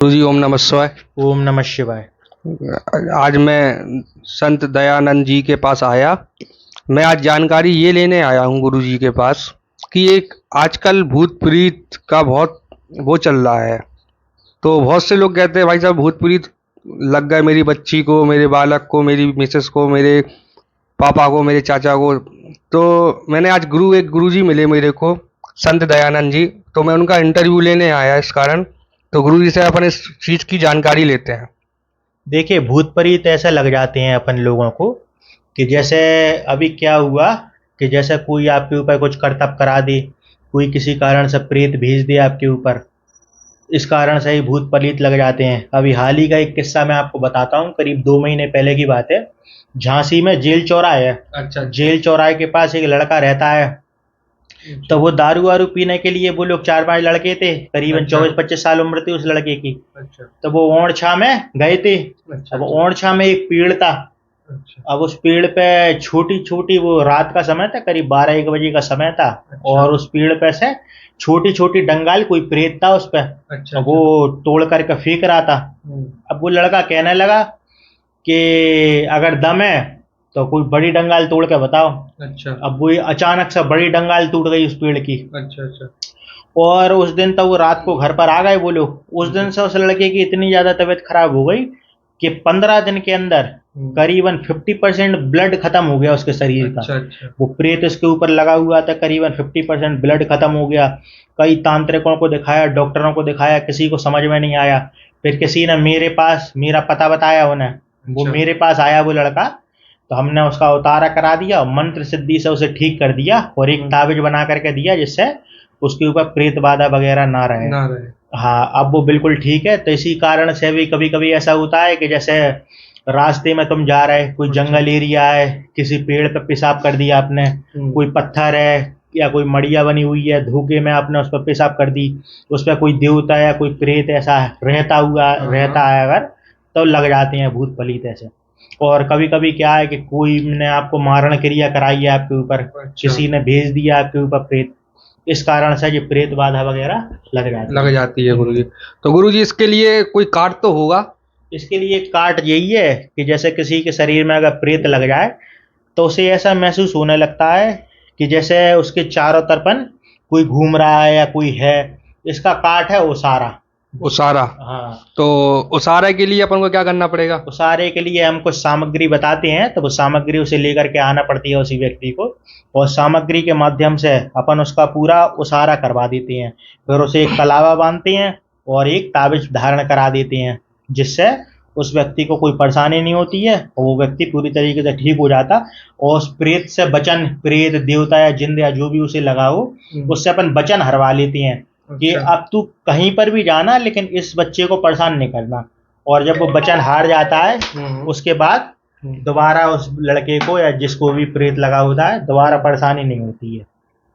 गुरुजी ओम नमः शिवाय। ओम नमः शिवाय। आज मैं संत दयानंद जी के पास आया। मैं आज जानकारी ये लेने आया हूँ गुरुजी के पास कि एक आजकल भूत प्रीत का बहुत वो चल रहा है। तो बहुत से लोग कहते हैं भाई साहब भूत प्रीत लग गए मेरी बच्ची को, मेरे बालक को, मेरी मिसेस को, मेरे पापा को, मेरे चाचा को। तो मैंने आज एक गुरुजी मिले मेरे को, संत दयानंद जी। तो मैं उनका इंटरव्यू लेने आया इस कारण। तो गुरुजी से अपन इस चीज़ की जानकारी लेते हैं। देखिए, भूत प्रेत ऐसे लग जाते हैं अपन लोगों को कि जैसे अभी क्या हुआ कि जैसे कोई आपके ऊपर कुछ करतब करा दे, कोई किसी कारण से प्रेत भेज दे आपके ऊपर। इस कारण से ही भूत प्रेत लग जाते हैं। अभी हाल ही का एक किस्सा मैं आपको बताता हूँ, करीब 2 महीने पहले की बात है। झांसी में जेल चौराहे है। अच्छा। जेल चौराहे के पास एक लड़का रहता है। तो वो दारू वारू पीने के लिए वो लोग 4-5 लड़के थे, करीबन अच्छा। 24-25 साल उम्र थी उस लड़के की। अच्छा। तो वो ओरछा में गए थे। अच्छा। अब ओरछा में एक पेड़ था। अच्छा। अब उस पेड़ पे छोटी छोटी, वो रात का समय था, करीब 12-1 बजे का समय था। अच्छा। और उस पेड़ पे से छोटी छोटी डंगाल, कोई प्रेत था उस पे। अच्छा। अब वो तोड़ करके फेंक रहा था। अब वो लड़का कहने लगा कि अगर दम है तो कोई बड़ी डंगाल तोड़ के बताओ। अच्छा। अब वो अचानक से बड़ी डंगाल टूट गई उस पेड़ की। अच्छा। अच्छा। और उस दिन तक वो रात को घर पर आ गए वो लोग। उस दिन से उस लड़के की इतनी ज्यादा तबीयत खराब हो गई कि 15 दिन के अंदर करीबन 50% ब्लड खत्म हो गया उसके शरीर का। अच्छा। अच्छा। वो प्रेत उसके ऊपर लगा हुआ था, करीबन 50% ब्लड खत्म हो गया। कई तांत्रिकों को दिखाया, डॉक्टरों को दिखाया, किसी को समझ में नहीं आया। फिर किसी ने मेरे पास मेरा पता बताया उन्हें। वो अच्छा। मेरे पास आया वो लड़का। तो हमने उसका उतारा करा दिया, मंत्र सिद्धि से उसे ठीक कर दिया और एक ताबिज बना करके दिया जिससे उसके ऊपर प्रेत बाधा वगैरह ना रहे। ना रहे। हाँ, अब वो बिल्कुल ठीक है। तो इसी कारण से भी कभी कभी ऐसा होता है कि जैसे रास्ते में तुम जा रहे, कोई अच्छा। जंगल एरिया है, किसी पेड़ पे पेशाब कर दिया आपने, कोई पत्थर है या कोई मड़िया बनी हुई है, धोखे में आपने उस पर पेशाब कर दी, उस पर कोई देवता या कोई प्रेत ऐसा रहता है अगर, तो लग जाते हैं भूत प्रेत ऐसे। और कभी कभी क्या है कि कोई ने आपको मारण क्रिया कराई है आपके ऊपर, अच्छा। किसी ने भेज दिया आपके ऊपर प्रेत। इस कारण से ये प्रेत बाधा वगैरह लग जाती है गुरुजी। तो गुरुजी इसके लिए कोई कार्ड तो होगा? इसके लिए काट यही है कि जैसे किसी के शरीर में अगर प्रेत लग जाए तो उसे ऐसा महसूस होने लगता है कि जैसे उसके चारों तरफन कोई घूम रहा है या कोई है। इसका काट है ओसारा। उसारा। हाँ। तो उसारे के लिए अपन को क्या करना पड़ेगा? उसारे के लिए हम कुछ सामग्री बताते हैं, तो वो सामग्री उसे लेकर के आना पड़ती है उसी व्यक्ति को। और सामग्री के माध्यम से अपन उसका पूरा उसारा करवा देते हैं। फिर उसे एक कलावा बांधते हैं और एक ताबिज धारण करा देते हैं, जिससे उस व्यक्ति को कोई परेशानी नहीं होती है और वो व्यक्ति पूरी तरीके से ठीक हो जाता। और उस प्रेत से वचन, प्रेत देवता या जिंद या जो भी उसे लगा हो, उससे अपन वचन हरवा लेते हैं कि अच्छा। अब तू कहीं पर भी जाना लेकिन इस बच्चे को परेशान नहीं करना। और जब वो वचन हार जाता है, उसके बाद दोबारा उस लड़के को या जिसको भी प्रेत लगा होता है दोबारा परेशानी नहीं होती है।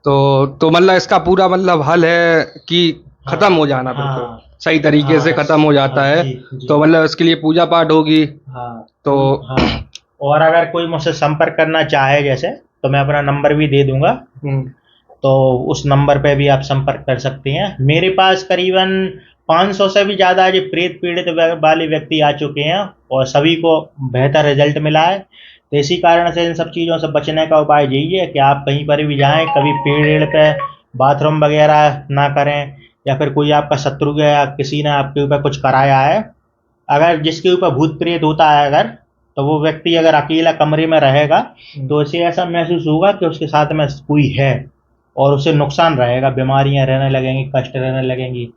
तो मतलब इसका पूरा मतलब हल है कि खत्म हो जाना, बिल्कुल हाँ, सही तरीके से खत्म हो जाता हाँ है। जी जी। तो मतलब इसके लिए पूजा पाठ होगी। हाँ तो हाँ। और अगर कोई मुझसे संपर्क करना चाहे जैसे, तो मैं अपना नंबर भी दे दूंगा। तो उस नंबर पे भी आप संपर्क कर सकते हैं। मेरे पास करीबन 500 से भी ज़्यादा जो प्रेत पीड़ित वाले व्यक्ति आ चुके हैं और सभी को बेहतर रिजल्ट मिला है। तो इसी कारण से इन सब चीज़ों से बचने का उपाय यही है कि आप कहीं पर भी जाएं, कभी पेड़ पे बाथरूम वगैरह ना करें, या फिर कोई आपका शत्रु या किसी ने आपके ऊपर कुछ कराया है, अगर जिसके ऊपर भूत प्रेत होता है अगर, तो वो व्यक्ति अगर अकेला कमरे में रहेगा तो उसे ऐसा महसूस होगा कि उसके साथ में कोई है और उसे नुकसान रहेगा, बीमारियां रहने लगेंगी, कष्ट रहने लगेंगी।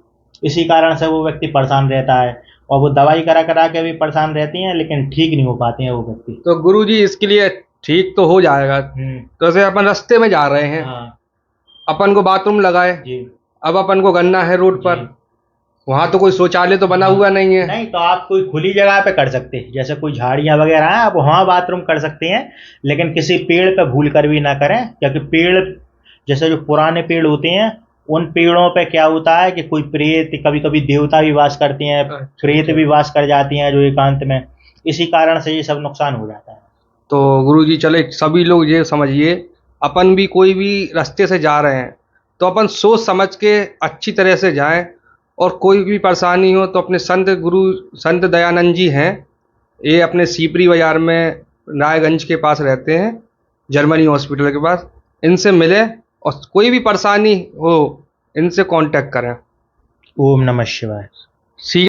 इसी कारण से वो व्यक्ति परेशान रहता है और वो दवाई करा करा के भी परेशान रहती हैं लेकिन ठीक नहीं हो पाते हैं वो व्यक्ति। तो गुरुजी इसके लिए ठीक तो हो जाएगा। तो जैसे अपन रास्ते में जा रहे हैं, हाँ अपन को बाथरूम लगाए, जी अब अपन को करना है रोड पर, जी। वहां तो कोई शौचालय तो बना हुआ नहीं है। नहीं, तो आप कोई खुली जगह पे कर सकते हैं, जैसे कोई झाड़ियां वगैरह हैं, आप वहां बाथरूम कर सकते हैं। लेकिन किसी पेड़ पे भूल कर भी ना करें, क्योंकि पेड़, जैसे जो पुराने पेड़ होते हैं, उन पेड़ों पे क्या होता है कि कोई प्रेत, कभी कभी देवता भी वास करते हैं, प्रेत भी वास कर जाती हैं जो एकांत में। इसी कारण से ये सब नुकसान हो जाता है। तो गुरुजी चले, सभी लोग ये समझिए, अपन भी कोई भी रास्ते से जा रहे हैं तो अपन सोच समझ के अच्छी तरह से जाएं और कोई भी परेशानी हो तो अपने संत दयानंद जी हैं, ये अपने सीपरी बाजार में रायगंज के पास रहते हैं, जर्मनी हॉस्पिटल के पास। इनसे मिले और कोई भी परेशानी हो इनसे कांटेक्ट करें। ओम नमः शिवाय। सी